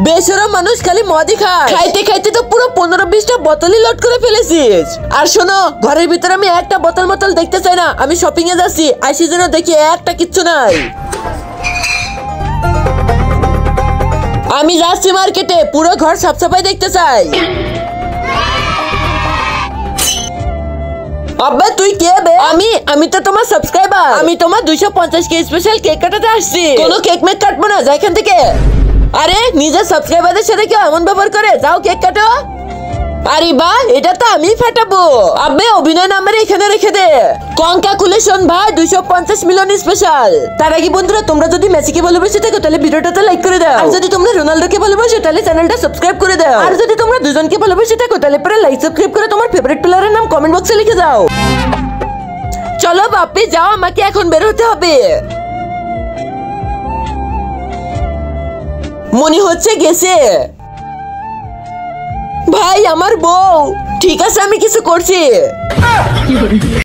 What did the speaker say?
বেশরম মানুষ খালি মদই খায়, খাইতে খাইতে তো পুরো 15-20টা বোতলই লোড করে ফেলেছিস। আর শোনো, ঘরের ভিতরে আমি একটা বোতল দেখতে চাই না। আমি শপিং এ যাচ্ছি, আইসি যেন দেখি একটা কিচ্ছু নাই। আমি যাচ্ছি মার্কেটে, পুরো ঘর সাফ সাফাই দেখতে চাই। আব্বা তুই কে বে? আমি তো তোমার সাবস্ক্রাইবার। আমি তোমার 250 কে স্পেশাল কেক কাটাতে আসছি। কোনো কেক মেক কাটবো না, যাই এখান থেকে। আরে নিজের সাবস্ক্রাইবারদের সাথে কেউ এমন ব্যবহার করে? যাও কেক কাটো। আরে বাহ, এটা তো আমি ফাটাবো। আব্বে অভিনয় নাম্বার এখানে রেখে দে। কংগ্রাচুলেশন ভাই, 250 মিলিয়ন স্পেশাল। তার আগে বন্ধুরা, তোমরা যদি মেসিকে ভালোবাসে থাকো তাহলে ভিডিওটাতে লাইক করে দাও। আর যদি তোমরা রোনাল্ডোকে ভালোবাসো তাহলে চ্যানেলটা সাবস্ক্রাইব করে দাও। আর যদি তোমরা দুজনকে ভালোবাসে থাকো তাহলে পরে লাইক সাবস্ক্রাইব করে তোমার ফেভারিট প্লেয়ারের নাম কমেন্ট বক্সে লিখে দাও। চলো বাপ্পি যাও, আমাকে এখন বের হতে হবে। মনে হচ্ছে গেছে। ভাই আমার বউ। ঠিক আছে, আমি কিছু করছি।